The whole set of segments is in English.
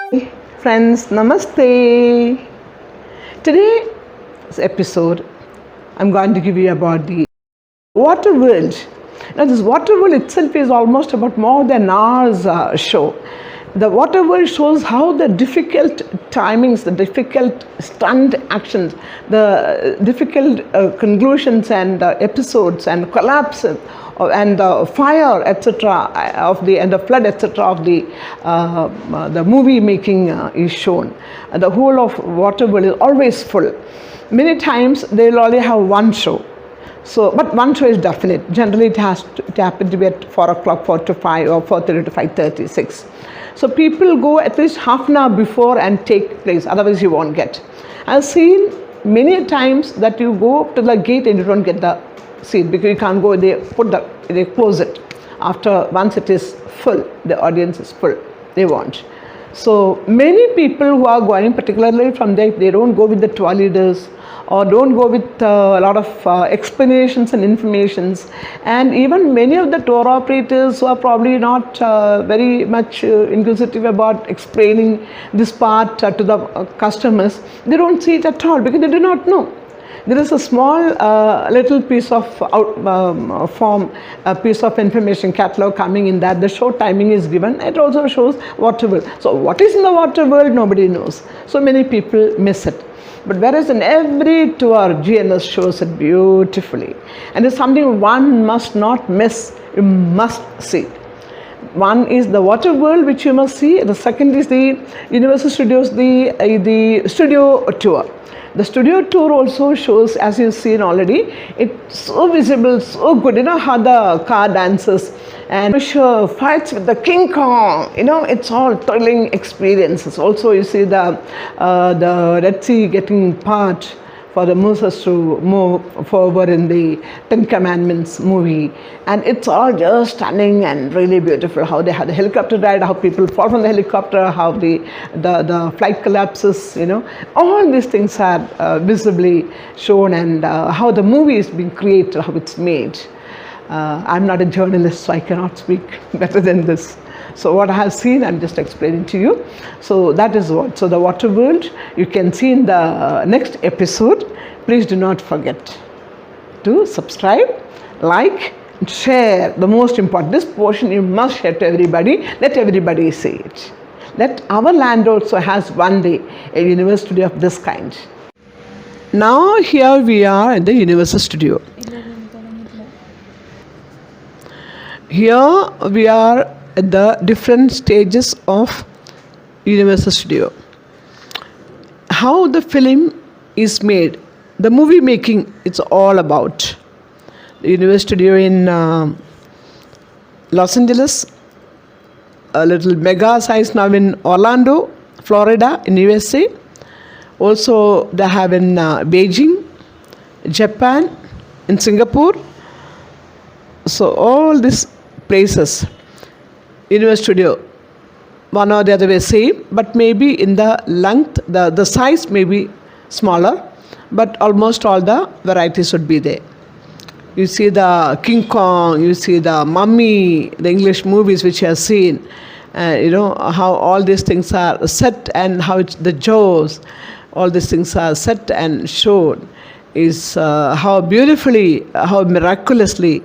Friends, Namaste. Today's episode, I'm going to give you about the water world. Now, this water world itself is almost about more than hour's show. The water world shows how the difficult timings, the difficult stunt actions, the difficult conclusions and episodes and collapses and the fire, etc., of the and the flood, etc., of the movie making is shown. The whole of water world is always full. Many times they will only have one show. So, but one show is definite. Generally, it happens to be at 4 o'clock, 4 to 5, or 4:30 to 5:30, 6. So people go at least half an hour before and take place. Otherwise, you won't get. I've seen many times that you go up to the gate and you don't get the seat because you can't go. They close it after once it is full. The audience is full. They won't. So many people who are going, particularly from there, they don't go with the tour leaders or don't go with a lot of explanations and informations, and even many of the tour operators who are probably not very much inquisitive about explaining this part to the customers, they don't see it at all because they do not know. There is a small little piece of form, a piece of information catalog coming in that the show timing is given. It also shows water world. So what is in the water world, nobody knows. So many people miss it. But whereas in every tour, GNS shows it beautifully. And it's something one must not miss, you must see. One is the water world, which you must see. The second is the Universal Studios, the studio tour. The studio tour also shows, as you've seen already, it's so visible, so good. You know how the car dances and fights with the King Kong. You know, it's all thrilling experiences. Also, you see the Red Sea getting part for the Moses to move forward in the Ten Commandments movie. And it's all just stunning and really beautiful. How they have the helicopter ride, how people fall from the helicopter, how the flight collapses, you know. All these things are visibly shown, and how the movie is being created, how it's made. I'm not a journalist, so I cannot speak better than this. So what I have seen, I'm just explaining to you. So that is what. So the water world, you can see in the next episode. Please do not forget to subscribe, like, and share. The most important, this portion you must share to everybody. Let everybody see it. Let our land also has one day a Universal Studio of this kind. Now here we are at the Universal Studio. Here we are at the different stages of Universal Studio. How the film is made, the movie making, it's all about. The Universal Studio in Los Angeles, a little mega size now in Orlando, Florida in USA. Also they have in Beijing, Japan, in Singapore. So all these places, Universal Studio, one or the other way same, but maybe in the length, the size may be smaller, but almost all the varieties would be there. You see the King Kong, you see the Mummy, the English movies which you have seen, you know, how all these things are set and how the Jaws, all these things are set and shown, is how beautifully, how miraculously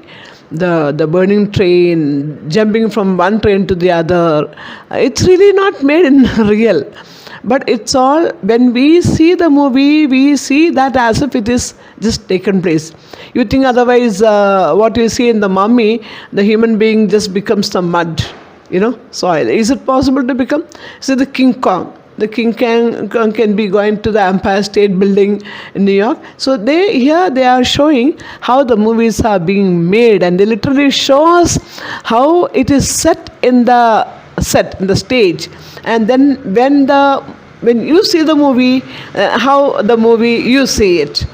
the burning train, jumping from one train to the other. It's really not made in real. But it's all, when we see the movie, we see that as if it is just taken place. You think otherwise, what you see in the Mummy, the human being just becomes the mud, you know, soil. Is it possible to become? See the King Kong. The King Kong can be going to the Empire State Building in New York. So they are showing how the movies are being made, and they literally show us how it is set in the stage. And then when you see the movie, how the movie you see it.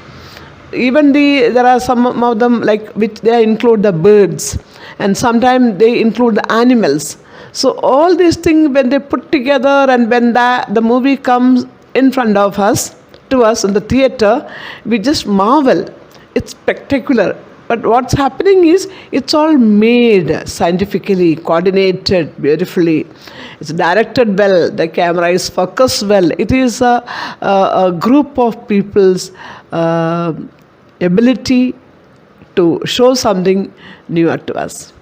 Even there are some of them like which they include the birds, and sometimes they include the animals. So all these things, when they put together and when the movie comes in front of us, to us in the theater, we just marvel. It's spectacular. But what's happening is it's all made scientifically, coordinated beautifully. It's directed well. The camera is focused well. It is a group of people's ability to show something new to us.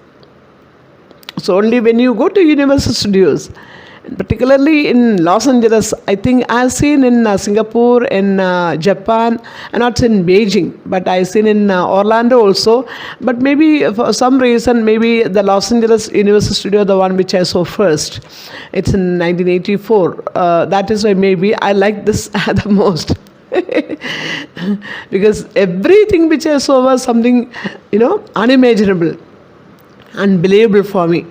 So only when you go to Universal Studios, particularly in Los Angeles, I think I've seen in Singapore, in Japan, and not in Beijing, but I've seen in Orlando also. But maybe for some reason, maybe the Los Angeles Universal Studio, the one which I saw first, it's in 1984. That is why maybe I like this the most. Because everything which I saw was something, unimaginable, unbelievable for me.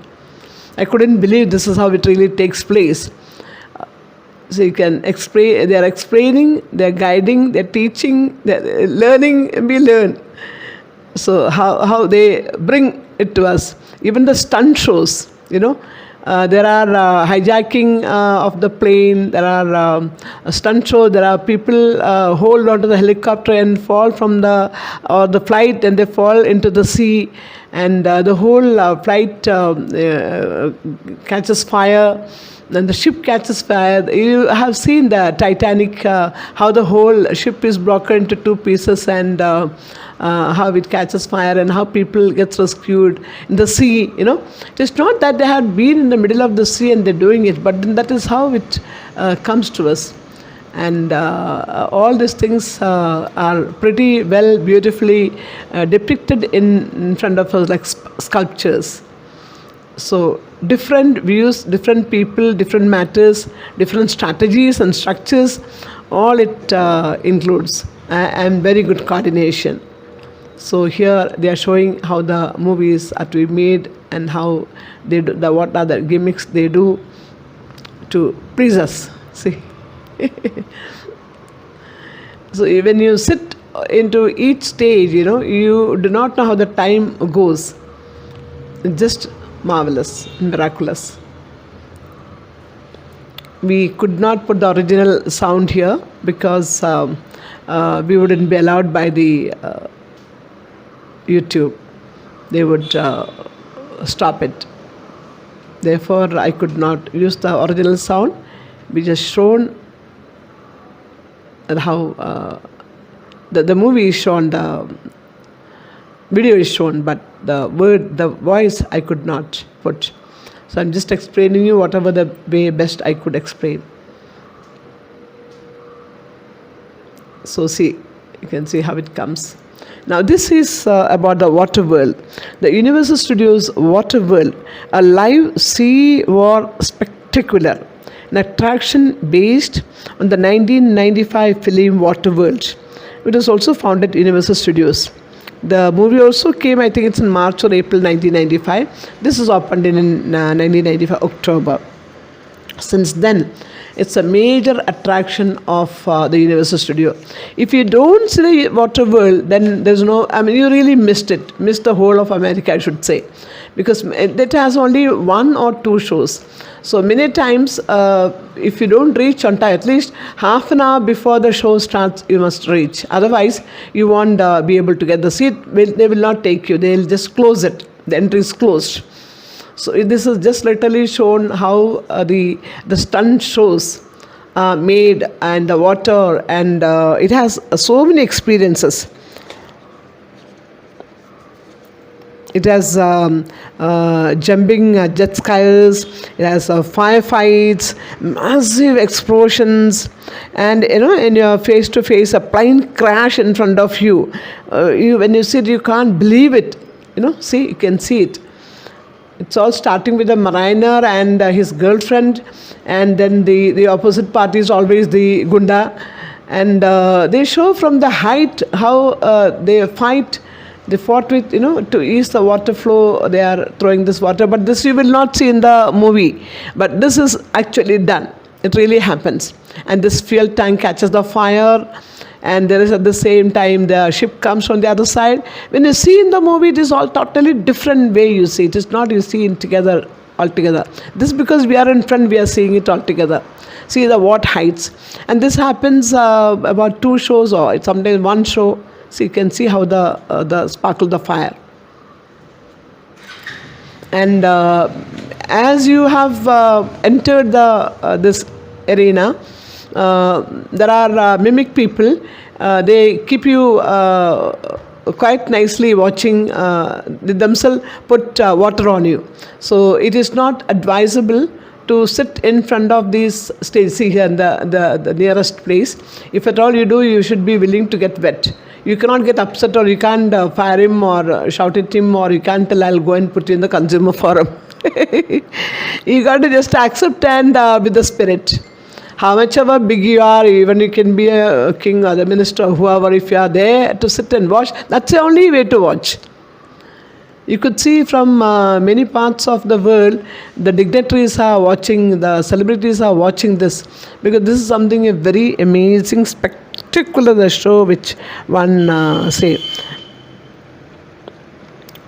I couldn't believe this is how it really takes place. So you can explain, they are explaining, they are guiding, they are teaching, they are learning, and we learn. So how they bring it to us. Even the stunt shows, there are hijacking of the plane, there are stunt shows, there are people hold onto the helicopter and fall from the flight, and they fall into the sea, and the whole flight catches fire, and the ship catches fire. You have seen the Titanic, how the whole ship is broken into two pieces, and how it catches fire, and how people get rescued in the sea. It's not that they have been in the middle of the sea and they're doing it, but then that is how it comes to us. And all these things are pretty well, beautifully depicted in front of us, like sculptures. So different views, different people, different matters, different strategies and structures, all it includes, and very good coordination. So here they are showing how the movies are to be made, and how they do, what are the gimmicks they do to please us. See. So when you sit into each stage, you do not know how the time goes. It's just marvelous, miraculous. We could not put the original sound here because we wouldn't be allowed by the YouTube. They would stop it. Therefore, I could not use the original sound. We just shown how the movie is shown, the video is shown, but the voice I could not put. So I'm just explaining you whatever the way best I could explain. So see, you can see how it comes. Now this is about the water world. The Universal Studios Water World, a live sea war spectacular, an attraction based on the 1995 film Waterworld. It was also found at Universal Studios. The movie also came, I think it's in March or April 1995. This is opened in 1995 October. Since then, it's a major attraction of the Universal Studio. If you don't see the Waterworld, then there's you really missed the whole of America, I should say, because it has only 1 or 2 shows. So many times, if you don't reach on time, at least half an hour before the show starts, you must reach. Otherwise, you won't be able to get the seat. They will not take you. They'll just close it. The entry is closed. So this is just literally shown how the stunt shows made, and the water, and it has so many experiences. It has jumping jet skis, it has firefights, massive explosions, and in your face-to-face, a plane crash in front of you. When you see it, you can't believe it. See, you can see it. It's all starting with a mariner and his girlfriend, and then the opposite party is always the gunda, and they show from the height how they fight. They fought with, to ease the water flow, they are throwing this water. But this you will not see in the movie. But this is actually done. It really happens. And this fuel tank catches the fire. And there is at the same time, the ship comes from the other side. When you see in the movie, it is all totally different way you see. It is not you see it together, all together. This because we are in front, we are seeing it all together. See the what heights. And this happens about 2 shows or sometimes 1 show. So you can see how the sparkle of the fire. And as you have entered this arena, there are mimic people. They keep you quite nicely watching. They themselves put water on you. So it is not advisable to sit in front of these stages. See here, the nearest place. If at all you do, you should be willing to get wet. You cannot get upset, or you can't fire him or shout at him, or you can't tell, I'll go and put you in the consumer forum. You got to just accept and with the spirit. How much ever big you are, even you can be a king or the minister or whoever, if you are there to sit and watch, that's the only way to watch. You could see from many parts of the world, the dignitaries are watching, the celebrities are watching this, because this is something a very amazing, spectacular show which one say.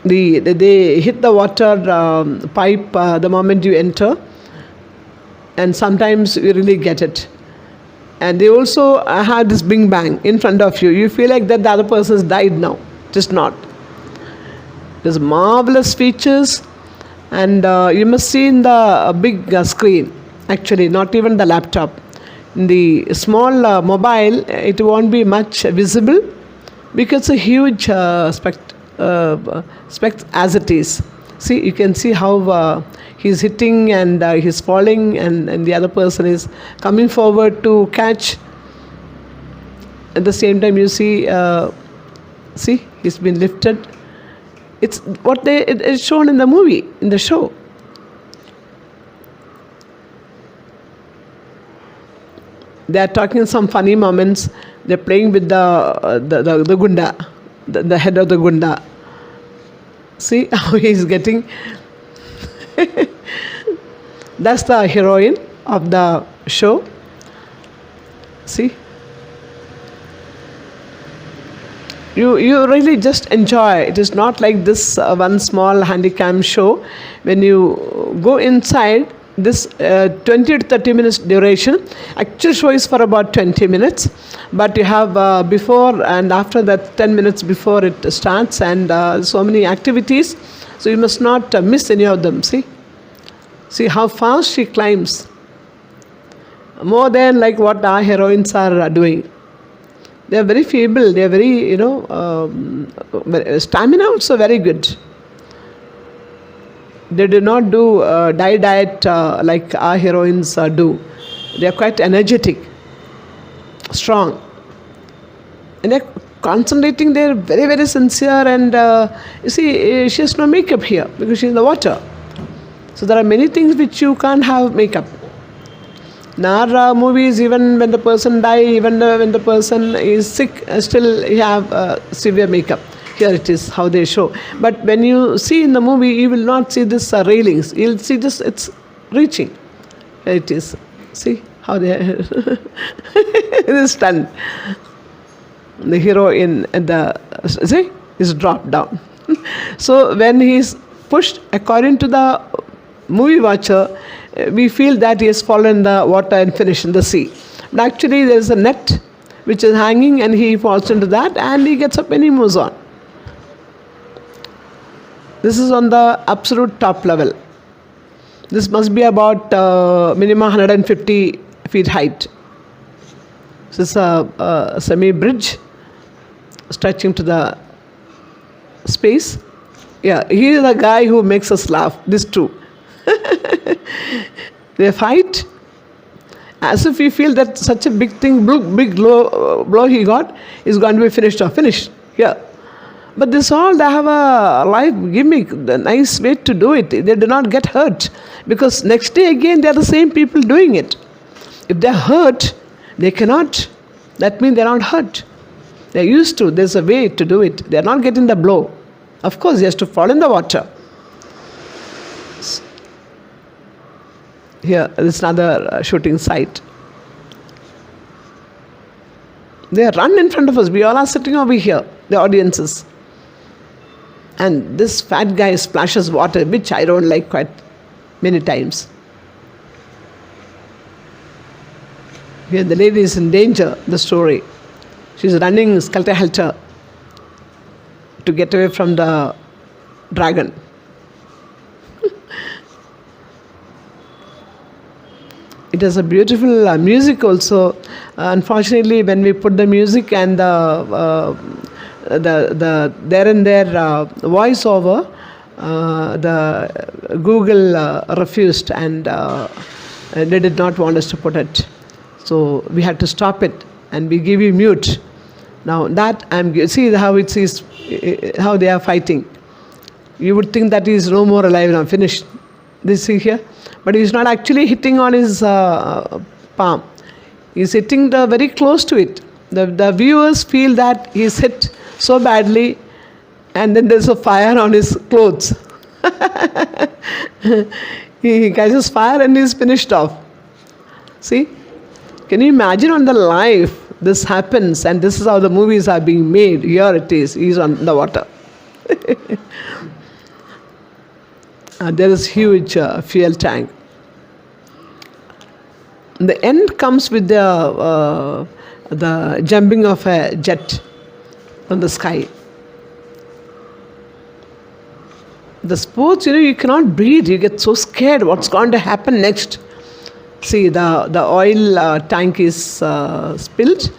They hit the water pipe the moment you enter, and sometimes you really get it. And they also have this bing bang in front of you. You feel like that the other person has died now. Just not. There's marvelous features, and you must see in the big screen, actually, not even the laptop. In the small mobile, it won't be much visible, because it's a huge spect as it is. See, you can see how he's hitting and he's falling, and the other person is coming forward to catch. At the same time, you see, he's been lifted. It's what it's shown in the movie, in the show. They are talking some funny moments. They're playing with the gunda, the head of the gunda. See how he's getting. That's the heroine of the show. See. You really just enjoy. It is not like this one small handycam show. When you go inside, this 20 to 30 minutes duration. Actual show is for about 20 minutes. But you have before and after that 10 minutes before it starts, and so many activities. So you must not miss any of them. See how fast she climbs. More than like what our heroines are doing. They are very feeble. They are very, stamina also very good. They do not do diet like our heroines do. They are quite energetic, strong, and they're concentrating. They're very, very sincere. And you see, she has no makeup here because she's in the water. So there are many things which you can't have makeup. In our movies, even when the person dies, even when the person is sick, still you have severe makeup. Here it is, how they show. But when you see in the movie, you will not see this railings. You'll see just it's reaching. Here it is. See how they it is stunned. The hero is dropped down. So when he is pushed, according to the movie watcher, we feel that he has fallen in the water and finished in the sea. But actually there is a net which is hanging, and he falls into that, and he gets up and he moves on. This is on the absolute top level. This must be about minimum 150 feet height. This is a semi-bridge stretching to the space. Yeah, he is the guy who makes us laugh. These two. They fight as if we feel that such a big thing, big blow he got is going to be finished or finished. Yeah. But this all, they have a life gimmick, the nice way to do it. They do not get hurt, because next day again they are the same people doing it. If they are hurt, they cannot. That means they are not hurt. They are used to. There's a way to do it. They are not getting the blow. Of course, he has to fall in the water. Here, this is another shooting site. They run in front of us. We all are sitting over here, the audiences. And this fat guy splashes water, which I don't like quite many times. Here the lady is in danger, the story. She's running skelter-helter to get away from the dragon. It has a beautiful music also. Unfortunately, when we put the music and the there and there voiceover, the Google refused, and they did not want us to put it. So we had to stop it, and we give you mute. Now that see how it is, how they are fighting. You would think that he is no more alive now, finished. This see here, but he is not actually hitting on his palm. He is hitting very close to it. The viewers feel that he is hit so badly, and then there's a fire on his clothes. He catches fire and he's finished off. See, can you imagine on the life this happens, and this is how the movies are being made. Here it is, he's on the water. There is huge fuel tank. The end comes with the jumping of a jet from the sky. The sports, you cannot breathe. You get so scared. What's going to happen next? See, the oil tank is spilled,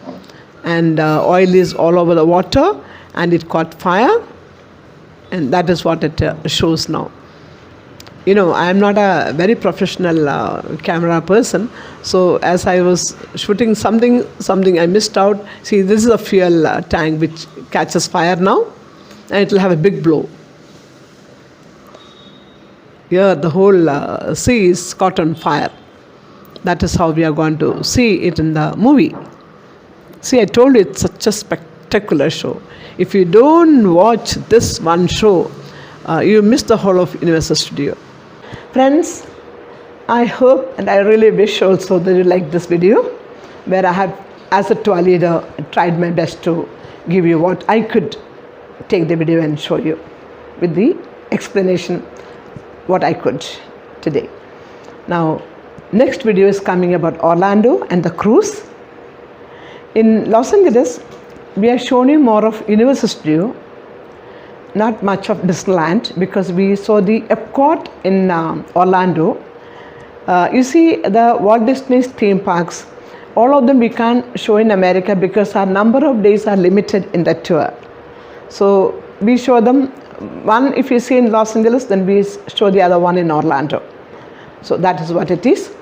and oil is all over the water, and it caught fire, and that is what it shows now. I am not a very professional camera person, so as I was shooting something I missed out. See, this is a fuel tank which catches fire now, and it will have a big blow. Here the whole sea is caught on fire. That is how we are going to see it in the movie. See, I told you it's such a spectacular show. If you don't watch this one show, you miss the whole of Universal Studio. Friends, I hope and I really wish also that you like this video, where I have, as a tour leader, tried my best to give you what I could take the video and show you with the explanation what I could today. Now, next video is coming about Orlando and the cruise. In Los Angeles, we have shown you more of Universal Studio, not much of Disneyland, because we saw the Epcot in Orlando. You see the Walt Disney's theme parks, all of them we can't show in America because our number of days are limited in that tour. So we show them one if you see in Los Angeles, then we show the other one in Orlando. So that is what it is.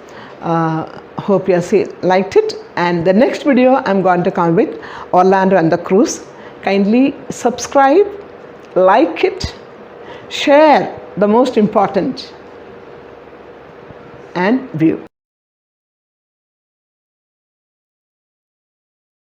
Hope you liked it, and the next video I'm going to come with Orlando and the cruise. Kindly subscribe, like it, share, the most important, and view.